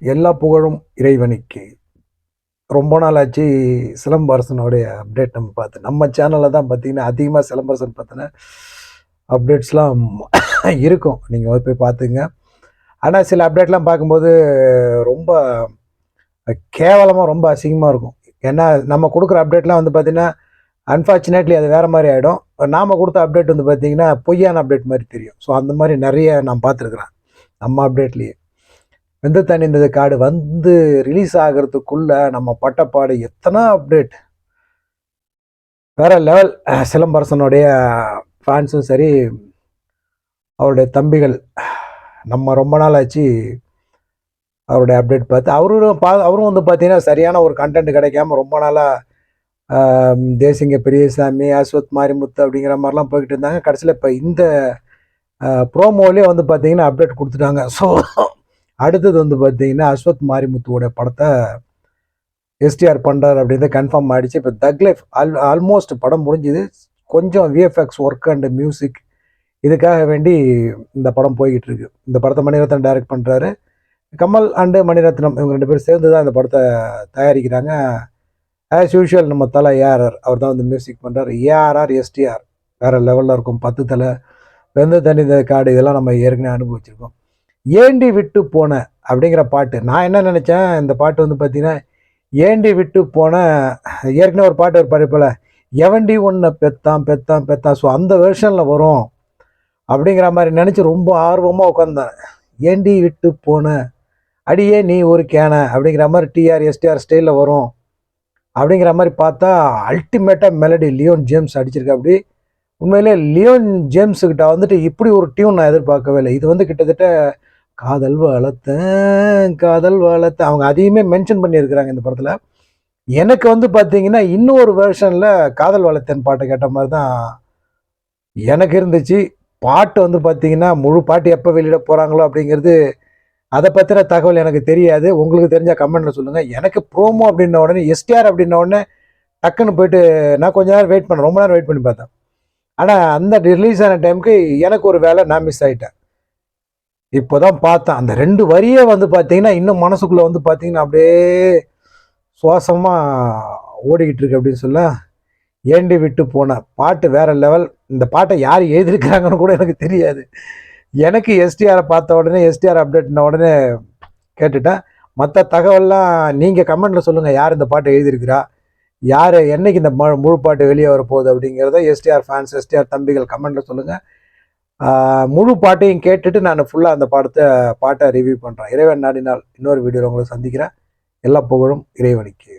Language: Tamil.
எல்லா புகழும் இறைவனுக்கு. ரொம்ப நாள் ஆச்சு சிலம்பரசனுடைய அப்டேட் நம்ம பார்த்து. நம்ம சேனலில் தான் பார்த்தீங்கன்னா, அதிகமாக சிலம்பரசன் பத்தின அப்டேட்ஸ்லாம் இருக்கும். நீங்க போய் பார்த்துங்க. ஆனா சில அப்டேட்லாம் பார்க்கும்போது ரொம்ப கேவலமா, ரொம்ப அசிங்கமா இருக்கும். ஏன்னா, நம்ம குடுக்குற அப்டேட்லாம் வந்து பார்த்தீங்கன்னா, அன்ஃபார்ச்சுனேட்லி அது வேற மாரி ஆயிடும். நாம குடுத்த அப்டேட் வந்து பார்த்தீங்கன்னா, பொய்யான அப்டேட் மாரி தெரியும். ஸோ அந்த மாரி நெறைய நான் பார்த்துருக்கிறேன். நம்ம அப்டேட்லயே. வெந்து தணிந்தது காடு வந்து ரிலீஸ் ஆகிறதுக்குள்ள நம்ம பட்டப்பாடு எத்தனை அப்டேட் வேற லெவல். சிலம்பரசனுடைய ஃபேன்ஸும் சரி, அவருடைய தம்பிகள், நம்ம ரொம்ப நாள் ஆச்சு அவருடைய அப்டேட் பார்த்து. அவரும் வந்து பார்த்தீங்கன்னா சரியான ஒரு கண்டென்ட் கிடைக்காம ரொம்ப நாளாக தேசிங்க பெரியசாமி, அஸ்வத் மாரிமுத்து அப்படிங்கிற மாதிரிலாம் போய்கிட்டு இருந்தாங்க. கடைசியில் இப்போ இந்த ப்ரோமோலேயே வந்து பார்த்தீங்கன்னா அப்டேட் கொடுத்துட்டாங்க. ஸோ அடுத்தது வந்து பார்த்தீங்கன்னா அஸ்வத் மாரிமுத்துவோட படத்தை எஸ்டிஆர் பண்ணுறாரு அப்படின்னு கன்ஃபார்ம் ஆகிடுச்சு. இப்போ தக் லைஃப் ஆல்மோஸ்ட் படம் முடிஞ்சுது. கொஞ்சம் விஎஃப்எக்ஸ் ஒர்க் அண்ட் மியூசிக் இதுக்காக வேண்டி இந்த படம் போய்கிட்டு இருக்கு. இந்த படத்தை மணிரத்னம் டைரக்ட் பண்ணுறாரு. கமல் அண்டு மணிரத்னம் இவங்க 2 பேரும் சேர்ந்து தான் இந்த படத்தை தயாரிக்கிறாங்க. ஆஸ் யூஷுவல் நம்ம தலை ஏஆர்ஆர் அவர் தான் வந்து மியூசிக் பண்ணுறாரு. ஏஆர்ஆர் எஸ்டிஆர் வேறு லெவலில் இருக்கும். 10 தலை, வெந்த தண்ணி காடு இதெல்லாம் நம்ம ஏற்கனவே அனுபவிச்சிருக்கோம். ஏண்டி விட்டு போன அப்படிங்கிற பாட்டு, நான் என்ன நினச்சேன், இந்த பாட்டு வந்து பார்த்தீங்கன்னா ஏண்டி விட்டு போன, ஏற்கனவே ஒரு பாட்டு ஒரு படிப்பில் எவண்டி ஒன்றை பெத்தான் பெத்தான் பெத்தான், ஸோ அந்த வெர்ஷனில் வரும் அப்படிங்கிற மாதிரி நினச்சி ரொம்ப ஆர்வமாக உட்காந்தேன். ஏண்டி விட்டு போன அடியே நீ ஒரு கேன அப்படிங்கிற மாதிரி டிஆர் எஸ்டிஆர் ஸ்டைலில் வரும் அப்படிங்கிற மாதிரி பார்த்தா அல்டிமேட்டாக மெலடி லியோன் ஜேம்ஸ் அடிச்சிருக்கா. அப்படி உண்மையிலே லியோன் ஜேம்ஸுக்கிட்ட வந்துட்டு இப்படி ஒரு டியூன் நான் எதிர்பார்க்கவே இல்லை. இது வந்து கிட்டத்தட்ட காதல் காதல் வளர்த்த அவங்க அதையுமே மென்ஷன் பண்ணியிருக்கிறாங்க இந்த படத்தில். எனக்கு வந்து பார்த்தீங்கன்னா இன்னொரு வெர்ஷனில் காதல் வளர்த்தேன் பாட்டை கேட்ட மாதிரி தான் எனக்கு இருந்துச்சு. பாட்டு வந்து பார்த்தீங்கன்னா முழு பாட்டு எப்போ வெளியிட போகிறாங்களோ அப்படிங்கிறது, அதை பற்றின தகவல் எனக்கு தெரியாது. உங்களுக்கு தெரிஞ்சால் கமெண்ட்டில் சொல்லுங்கள். எனக்கு ப்ரோமோ அப்படின்ன உடனே, எஸ்டிஆர் அப்படின்ன உடனே டக்குன்னு போயிட்டு நான் கொஞ்ச நேரம் வெயிட் பண்ணேன். ரொம்ப நேரம் வெயிட் பண்ணி பார்த்தேன். ஆனால் அந்த ரிலீஸ் ஆன டைமுக்கு எனக்கு ஒரு வேலை, நான் மிஸ் ஆகிட்டேன். இப்போ தான் பார்த்தேன் அந்த 2 வரியே வந்து பார்த்தீங்கன்னா இன்னும் மனசுக்குள்ளே வந்து பார்த்தீங்கன்னா அப்படியே சுவாசமாக ஓடிக்கிட்டு இருக்கு அப்படின்னு சொல்ல. ஏண்டி விட்டு போன பாட்டு வேற லெவல். இந்த பாட்டை யார் எழுதியிருக்கிறாங்கன்னு கூட எனக்கு தெரியாது. எனக்கு எஸ்டிஆரை பார்த்த உடனே, எஸ்டிஆர் அப்டேட்ன உடனே கேட்டுட்டேன். மற்ற தகவல்லாம் நீங்கள் கமெண்ட்டில் சொல்லுங்கள். யார் இந்த பாட்டை எழுதியிருக்கிறா, யார் என்னைக்கு இந்த முழு பாட்டு வெளியே வரப்போகுது அப்படிங்கிறத எஸ்டிஆர் ஃபேன்ஸ், எஸ்டிஆர் தம்பிகள் கமெண்ட்டில் சொல்லுங்கள். முழு பாட்டையும் கேட்டுட்டு நான் ஃபுல்லாக அந்த பாட்டை ரிவ்யூ பண்ணுறேன். இறைவன் நாடினால் இன்னொரு வீடியோவில் உங்களை சந்திக்கிறேன். எல்லா புகழும் இறைவனுக்கு.